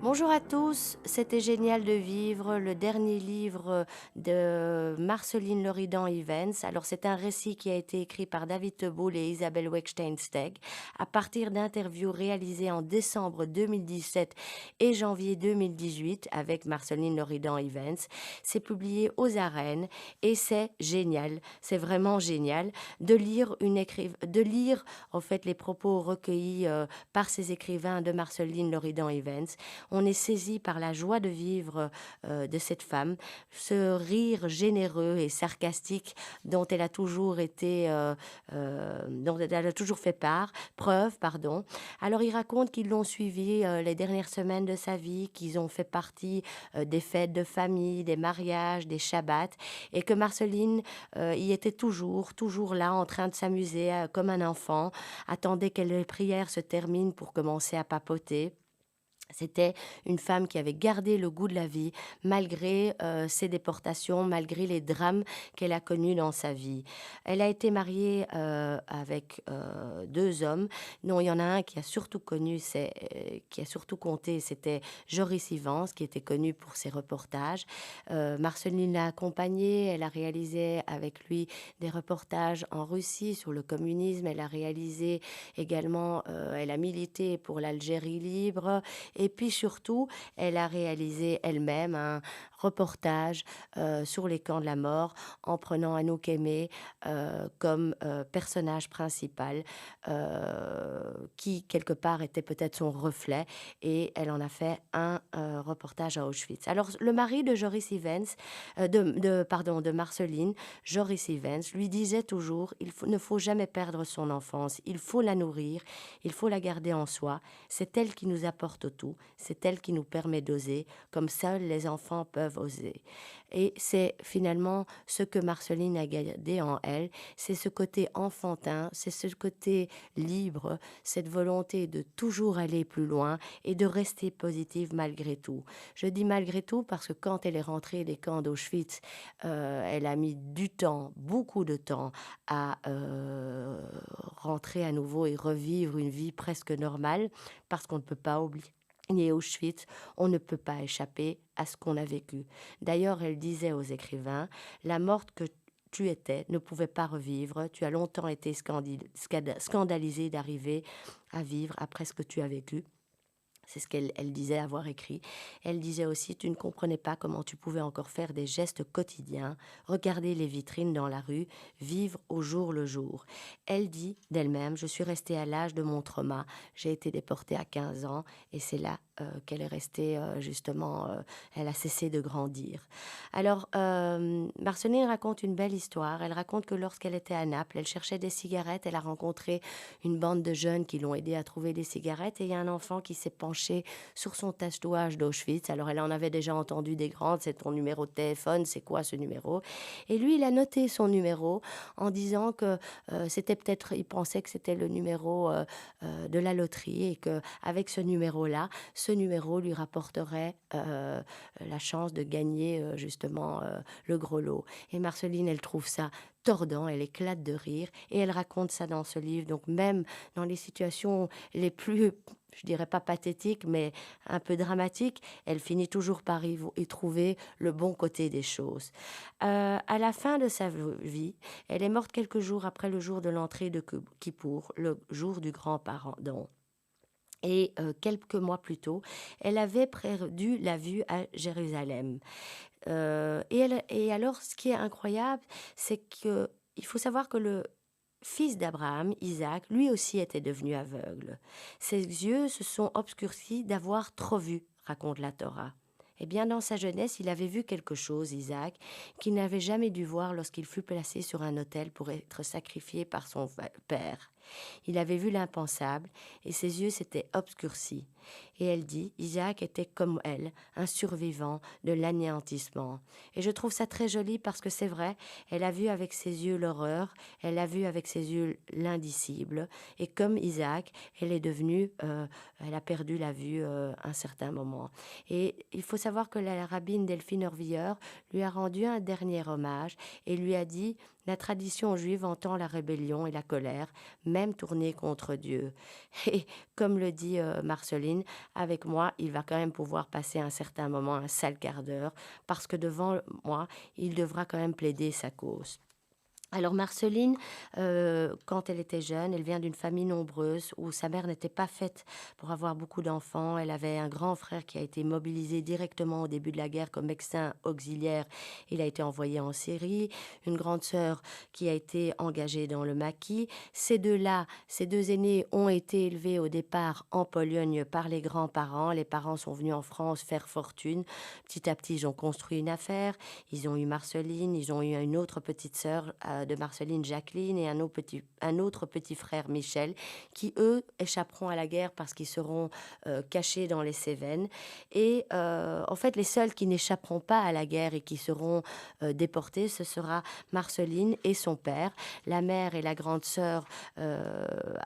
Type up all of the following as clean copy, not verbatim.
Bonjour à tous, c'était génial de vivre le dernier livre de Marceline Loridan-Ivens. Alors c'est un récit qui a été écrit par David Teboul et Isabelle Weckstein-Steg à partir d'interviews réalisées en décembre 2017 et janvier 2018 avec Marceline Loridan-Ivens. C'est publié aux Arènes et c'est génial, c'est vraiment génial de lire de lire en fait les propos recueillis par ces écrivains de Marceline Loridan-Ivens. On est saisi par la joie de vivre de cette femme, ce rire généreux et sarcastique dont elle a toujours dont elle a toujours fait preuve, pardon. Alors il raconte qu'ils l'ont suivi les dernières semaines de sa vie, qu'ils ont fait partie des fêtes de famille, des mariages, des shabbats, et que Marceline y était toujours là, en train de s'amuser comme un enfant, attendait que les prières se terminent pour commencer à papoter. C'était une femme qui avait gardé le goût de la vie malgré ses déportations, malgré les drames qu'elle a connus dans sa vie. Elle a été mariée avec 2 hommes, dont il y en a un qui a surtout qui a surtout compté, c'était Joris Ivens, qui était connu pour ses reportages. Marceline l'a accompagné, elle a réalisé avec lui des reportages en Russie sur le communisme, elle a réalisé également, elle a milité pour l'Algérie libre, et puis surtout, elle a réalisé elle-même un reportage sur les camps de la mort en prenant Anouk Aimé comme personnage principal qui, quelque part, était peut-être son reflet, et elle en a fait un reportage à Auschwitz. Alors, le mari de Joris Ivens, de Marceline, Joris Ivens, lui disait toujours: ne faut jamais perdre son enfance, il faut la nourrir, il faut la garder en soi, c'est elle qui nous apporte tout, c'est elle qui nous permet d'oser, comme seuls les enfants peuvent oser. Et c'est finalement ce que Marceline a gardé en elle, c'est ce côté enfantin, c'est ce côté libre, cette volonté de toujours aller plus loin et de rester positive malgré tout. Je dis malgré tout parce que quand elle est rentrée des camps d'Auschwitz, elle a mis du temps, beaucoup de temps, à rentrer à nouveau et revivre une vie presque normale, parce qu'on ne peut pas oublier Auschwitz, on ne peut pas échapper à ce qu'on a vécu. D'ailleurs, elle disait aux écrivains: la morte que tu étais ne pouvait pas revivre, tu as longtemps été scandalisé d'arriver à vivre après ce que tu as vécu. C'est ce qu'elle disait avoir écrit. Elle disait aussi: tu ne comprenais pas comment tu pouvais encore faire des gestes quotidiens, regarder les vitrines dans la rue, vivre au jour le jour. Elle dit d'elle-même: je suis restée à l'âge de mon trauma, j'ai été déportée à 15 ans, et c'est là qu'elle est restée justement, elle a cessé de grandir. Alors, Marceline raconte une belle histoire. Elle raconte que lorsqu'elle était à Naples, elle cherchait des cigarettes, elle a rencontré une bande de jeunes qui l'ont aidée à trouver des cigarettes, et il y a un enfant qui s'est penché sur son tatouage d'Auschwitz. Alors elle en avait déjà entendu des grandes: c'est ton numéro de téléphone, c'est quoi ce numéro? Et lui, il a noté son numéro en disant que c'était peut-être, il pensait que c'était le numéro de la loterie, et que avec ce numéro lui rapporterait la chance de gagner justement le gros lot. Et Marceline, elle trouve ça tordant, elle éclate de rire, et elle raconte ça dans ce livre. Donc même dans les situations les plus, je dirais pas pathétiques, mais un peu dramatiques, elle finit toujours par y trouver le bon côté des choses. À la fin de sa vie, elle est morte quelques jours après le jour de l'entrée de Kippour, le jour du grand pardon. Et quelques mois plus tôt, elle avait perdu la vue à Jérusalem. Et alors, ce qui est incroyable, c'est que il faut savoir que le fils d'Abraham, Isaac, lui aussi était devenu aveugle. Ses yeux se sont obscurcis d'avoir trop vu, raconte la Torah. Eh bien, dans sa jeunesse, il avait vu quelque chose, Isaac, qu'il n'avait jamais dû voir lorsqu'il fut placé sur un autel pour être sacrifié par son père. Il avait vu l'impensable, et ses yeux s'étaient obscurcis. Et elle dit: Isaac était comme elle, un survivant de l'anéantissement. Et je trouve ça très joli parce que c'est vrai, elle a vu avec ses yeux l'horreur, elle a vu avec ses yeux l'indicible, et comme Isaac, elle est devenue, elle a perdu la vue un certain moment. Et il faut savoir que la rabbine Delphine Orvilleur lui a rendu un dernier hommage et lui a dit: la tradition juive entend la rébellion et la colère, même tournée contre Dieu. Et comme le dit Marceline, Marceline, avec moi, il va quand même pouvoir passer un certain moment, un sale quart d'heure, parce que devant moi, il devra quand même plaider sa cause. Alors Marceline, quand elle était jeune, elle vient d'une famille nombreuse où sa mère n'était pas faite pour avoir beaucoup d'enfants. Elle avait un grand frère qui a été mobilisé directement au début de la guerre comme médecin auxiliaire. Il a été envoyé en Syrie. Une grande sœur qui a été engagée dans le maquis. Ces deux-là, ces deux aînés ont été élevés au départ en Pologne par les grands-parents. Les parents sont venus en France faire fortune. Petit à petit, ils ont construit une affaire. Ils ont eu Marceline, ils ont eu une autre petite sœur de Marceline, Jacqueline, et un autre petit frère, Michel, qui, eux, échapperont à la guerre parce qu'ils seront cachés dans les Cévennes. Et en fait, les seuls qui n'échapperont pas à la guerre et qui seront déportés, ce sera Marceline et son père. La mère et la grande sœur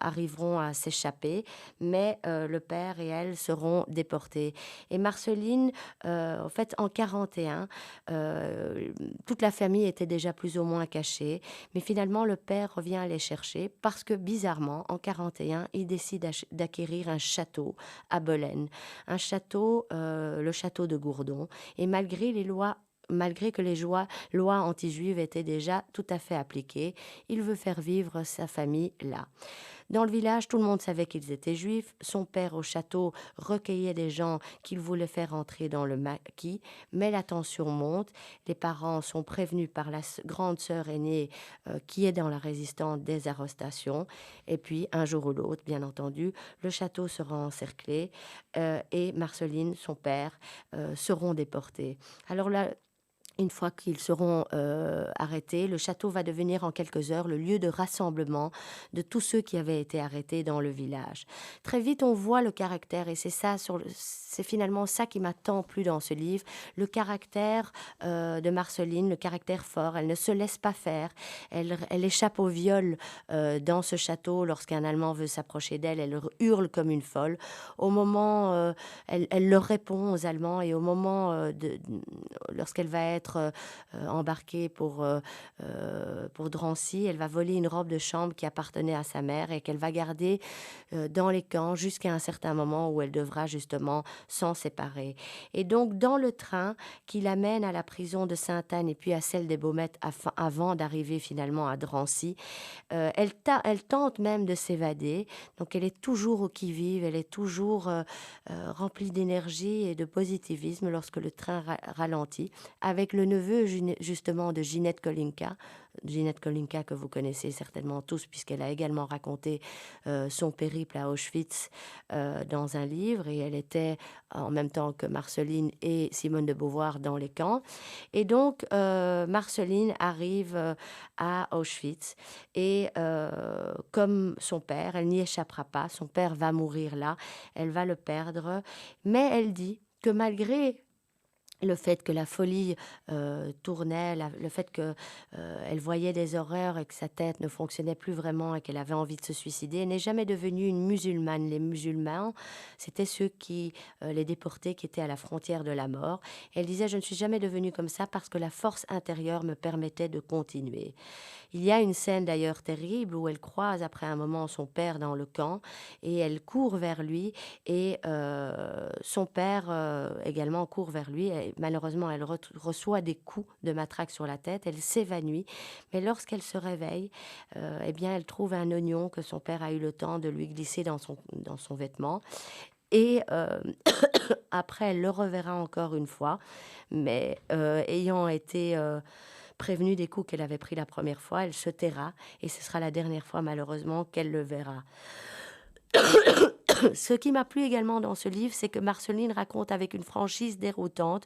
arriveront à s'échapper, mais le père et elle seront déportés. Et Marceline, en fait, en 41, toute la famille était déjà plus ou moins cachée, mais finalement le père revient les chercher parce que bizarrement, en 41, il décide d'acquérir un château à Belen, un château, le château de Gourdon, et malgré que les lois anti-juives étaient déjà tout à fait appliquées, il veut faire vivre sa famille là. Dans le village, tout le monde savait qu'ils étaient juifs. Son père au château recueillait des gens qu'il voulait faire entrer dans le maquis, mais la tension monte. Les parents sont prévenus par la grande sœur aînée qui est dans la résistance des arrestations. Et puis, un jour ou l'autre, bien entendu, le château sera encerclé et Marceline, son père, seront déportés. Alors là, une fois qu'ils seront arrêtés, le château va devenir en quelques heures le lieu de rassemblement de tous ceux qui avaient été arrêtés dans le village. Très vite, on voit le caractère, et c'est finalement ça qui m'a tant plu dans ce livre, le caractère de Marceline, le caractère fort. Elle ne se laisse pas faire. Elle échappe au viol dans ce château lorsqu'un Allemand veut s'approcher d'elle. Elle hurle comme une folle. Au moment, elle leur répond aux Allemands, et au moment lorsqu'elle va être embarquée pour Drancy, elle va voler une robe de chambre qui appartenait à sa mère et qu'elle va garder dans les camps jusqu'à un certain moment où elle devra justement s'en séparer. Et donc, dans le train qui l'amène à la prison de Sainte-Anne et puis à celle des Baumettes avant d'arriver finalement à Drancy, elle tente même de s'évader. Donc, elle est toujours au qui-vive, elle est toujours remplie d'énergie et de positivisme lorsque le train ralentit, avec le neveu justement de Ginette Kolinka que vous connaissez certainement tous, puisqu'elle a également raconté son périple à Auschwitz dans un livre, et elle était en même temps que Marceline et Simone de Beauvoir dans les camps. Et donc, Marceline arrive à Auschwitz, et comme son père, elle n'y échappera pas. Son père va mourir là, elle va le perdre, mais elle dit que malgré le fait que la folie tournait, le fait qu'elle voyait des horreurs et que sa tête ne fonctionnait plus vraiment et qu'elle avait envie de se suicider, elle n'est jamais devenue une musulmane. Les musulmans, c'était ceux les déportés qui étaient à la frontière de la mort. Elle disait: je ne suis jamais devenue comme ça parce que la force intérieure me permettait de continuer. Il y a une scène d'ailleurs terrible où elle croise après un moment son père dans le camp, et elle court vers lui, et son père également court vers lui. Et malheureusement, elle reçoit des coups de matraque sur la tête, elle s'évanouit, mais lorsqu'elle se réveille, eh bien, elle trouve un oignon que son père a eu le temps de lui glisser dans son vêtement. Et après, elle le reverra encore une fois, mais ayant été prévenue des coups qu'elle avait pris la première fois, elle se taira, et ce sera la dernière fois malheureusement qu'elle le verra. Ce qui m'a plu également dans ce livre, c'est que Marceline raconte avec une franchise déroutante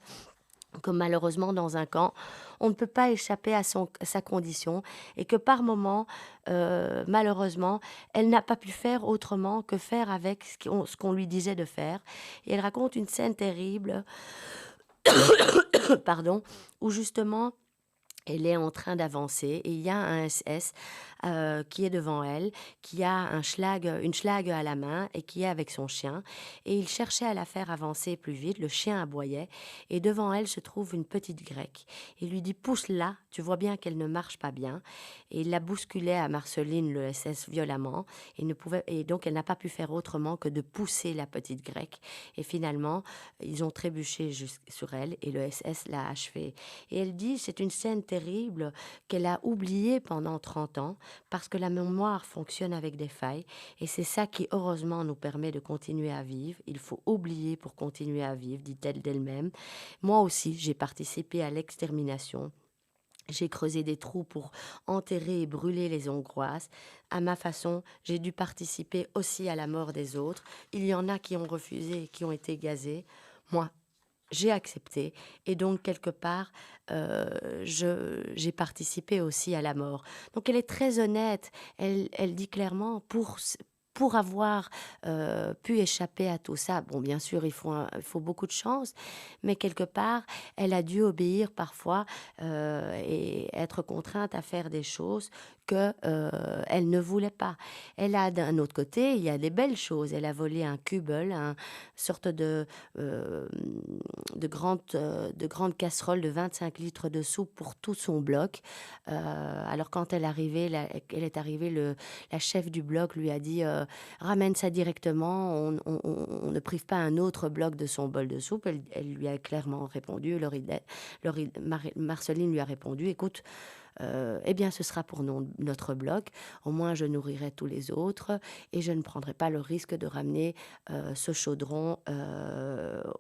que malheureusement dans un camp, on ne peut pas échapper à sa condition, et que par moments, malheureusement, elle n'a pas pu faire autrement que faire avec ce qu'on lui disait de faire. Et elle raconte une scène terrible pardon, où justement elle est en train d'avancer, et il y a un SS qui est devant elle, qui a une schlague à la main et qui est avec son chien. Et il cherchait à la faire avancer plus vite. Le chien aboyait et devant elle se trouve une petite grecque. Il lui dit: pousse-la, tu vois bien qu'elle ne marche pas bien. Et il la bousculait à Marceline, le SS, violemment. Et donc elle n'a pas pu faire autrement que de pousser la petite grecque. Et finalement, ils ont trébuché sur elle et le SS l'a achevée. Et elle dit, c'est une scène terrible qu'elle a oubliée pendant 30 ans parce que la mémoire fonctionne avec des failles. Et c'est ça qui, heureusement, nous permet de continuer à vivre. Il faut oublier pour continuer à vivre, dit-elle d'elle-même. Moi aussi, j'ai participé à l'extermination. J'ai creusé des trous pour enterrer et brûler les Hongroises. À ma façon, j'ai dû participer aussi à la mort des autres. Il y en a qui ont refusé, qui ont été gazés. Moi, j'ai accepté et donc quelque part, j'ai participé aussi à la mort. Donc elle est très honnête. Elle dit clairement pour avoir pu échapper à tout ça, bon, bien sûr, il faut beaucoup de chance, mais quelque part, elle a dû obéir parfois et être contrainte à faire des choses que elle ne voulait pas. Elle a d'un autre côté, il y a des belles choses. Elle a volé un Kübel, une sorte de grande casserole de 25 litres de soupe pour tout son bloc. Alors quand elle est arrivée, la chef du bloc lui a dit ramène ça directement, on ne prive pas un autre bloc de son bol de soupe. Elle lui a clairement répondu, Marceline lui a répondu, écoute, eh bien, ce sera pour notre bloc. Au moins, je nourrirai tous les autres et je ne prendrai pas le risque de ramener ce chaudron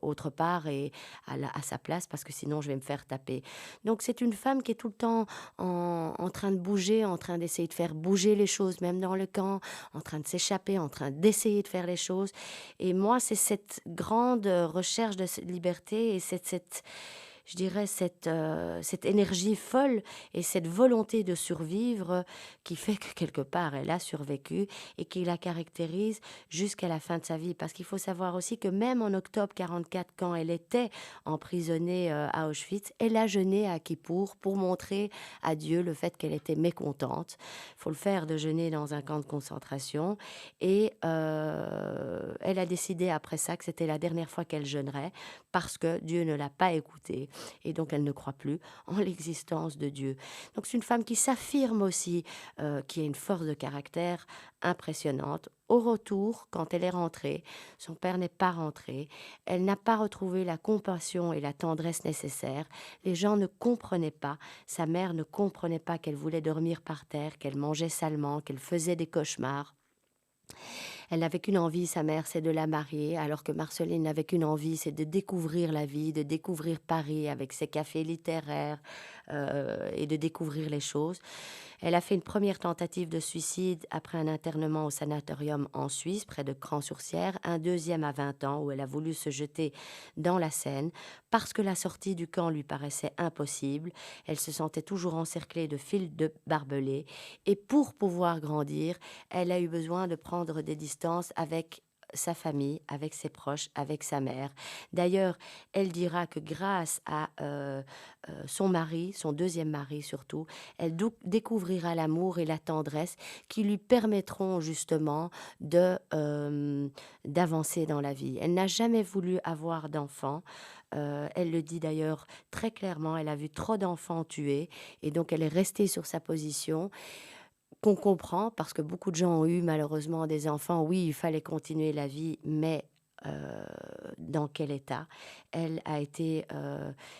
autre part et à sa place parce que sinon, je vais me faire taper. Donc, c'est une femme qui est tout le temps en train de bouger, en train d'essayer de faire bouger les choses, même dans le camp, en train de s'échapper, en train d'essayer de faire les choses. Et moi, c'est cette grande recherche de cette liberté et je dirais, cette énergie folle et cette volonté de survivre qui fait que quelque part, elle a survécu et qui la caractérise jusqu'à la fin de sa vie. Parce qu'il faut savoir aussi que même en octobre 44, quand elle était emprisonnée à Auschwitz, elle a jeûné à Kippour pour montrer à Dieu le fait qu'elle était mécontente. Il faut le faire de jeûner dans un camp de concentration. Et elle a décidé après ça que c'était la dernière fois qu'elle jeûnerait parce que Dieu ne l'a pas écoutée. Et donc elle ne croit plus en l'existence de Dieu. Donc c'est une femme qui s'affirme aussi, qui a une force de caractère impressionnante. Au retour, quand elle est rentrée, son père n'est pas rentré, elle n'a pas retrouvé la compassion et la tendresse nécessaires. Les gens ne comprenaient pas, sa mère ne comprenait pas qu'elle voulait dormir par terre, qu'elle mangeait salement, qu'elle faisait des cauchemars. Elle n'avait qu'une envie, sa mère, c'est de la marier, alors que Marceline n'avait qu'une envie, c'est de découvrir la vie, de découvrir Paris avec ses cafés littéraires et de découvrir les choses. Elle a fait une première tentative de suicide après un internement au sanatorium en Suisse, près de Cran-sur-Sierre, un deuxième à 20 ans où elle a voulu se jeter dans la Seine parce que la sortie du camp lui paraissait impossible. Elle se sentait toujours encerclée de fils de barbelés et pour pouvoir grandir, elle a eu besoin de prendre des distances avec sa famille, avec ses proches, avec sa mère. D'ailleurs, elle dira que grâce à son mari, son deuxième mari surtout, elle découvrira l'amour et la tendresse qui lui permettront justement d'avancer dans la vie. Elle n'a jamais voulu avoir d'enfants. Elle le dit d'ailleurs très clairement, elle a vu trop d'enfants tués et donc elle est restée sur sa position qu'on comprend parce que beaucoup de gens ont eu malheureusement des enfants. Oui, il fallait continuer la vie, mais dans quel état? Elle a été,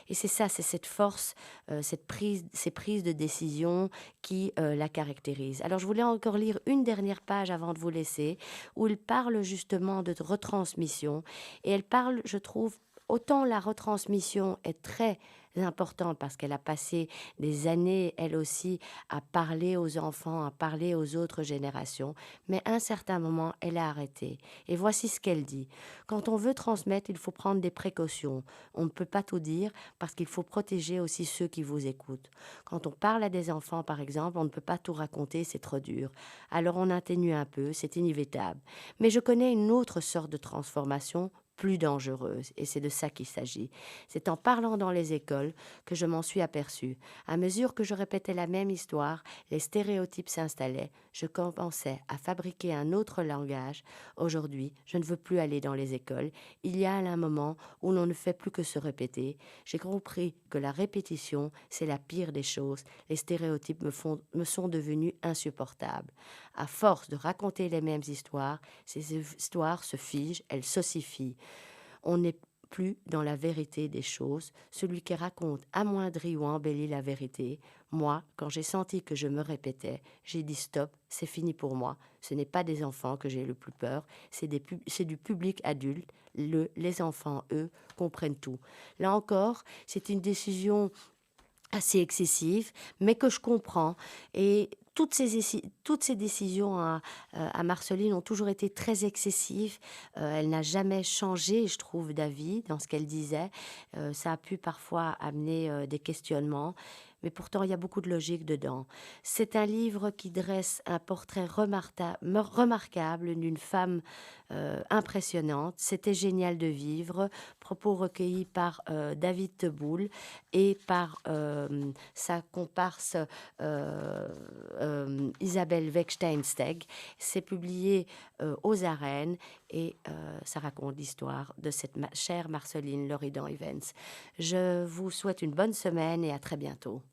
et c'est ça, c'est cette force, ces prises de décision qui, la caractérisent. Alors je voulais encore lire une dernière page avant de vous laisser, où elle parle justement de retransmission et elle parle, je trouve, autant la retransmission est très importante parce qu'elle a passé des années, elle aussi, à parler aux enfants, à parler aux autres générations, mais à un certain moment, elle a arrêté. Et voici ce qu'elle dit. Quand on veut transmettre, il faut prendre des précautions. On ne peut pas tout dire parce qu'il faut protéger aussi ceux qui vous écoutent. Quand on parle à des enfants, par exemple, on ne peut pas tout raconter, c'est trop dur. Alors on atténue un peu, c'est inévitable. Mais je connais une autre sorte de transformation plus dangereuse. Et c'est de ça qu'il s'agit. C'est en parlant dans les écoles que je m'en suis aperçue. À mesure que je répétais la même histoire, les stéréotypes s'installaient. Je commençais à fabriquer un autre langage. Aujourd'hui, je ne veux plus aller dans les écoles. Il y a un moment où l'on ne fait plus que se répéter. J'ai compris que la répétition, c'est la pire des choses. Les stéréotypes me sont devenus insupportables. À force de raconter les mêmes histoires, ces histoires se figent, elles s'ossifient. On n'est plus dans la vérité des choses. Celui qui raconte amoindrit ou embellit la vérité. Moi, quand j'ai senti que je me répétais, j'ai dit stop, c'est fini pour moi. Ce n'est pas des enfants que j'ai le plus peur, c'est du public adulte. Les enfants, eux, comprennent tout. Là encore, c'est une décision assez excessive, mais que je comprends. Et toutes ces décisions à Marceline ont toujours été très excessives. Elle n'a jamais changé, je trouve, d'avis dans ce qu'elle disait. Ça a pu parfois amener des questionnements, mais pourtant il y a beaucoup de logique dedans. C'est un livre qui dresse un portrait remarquable d'une femme impressionnante. C'était génial de vivre. Propos recueillis par David Teboul et par sa comparse Isabelle Weckstein-Steg. C'est publié aux Arènes et ça raconte l'histoire de cette chère Marceline Loridan Evans. Je vous souhaite une bonne semaine et à très bientôt.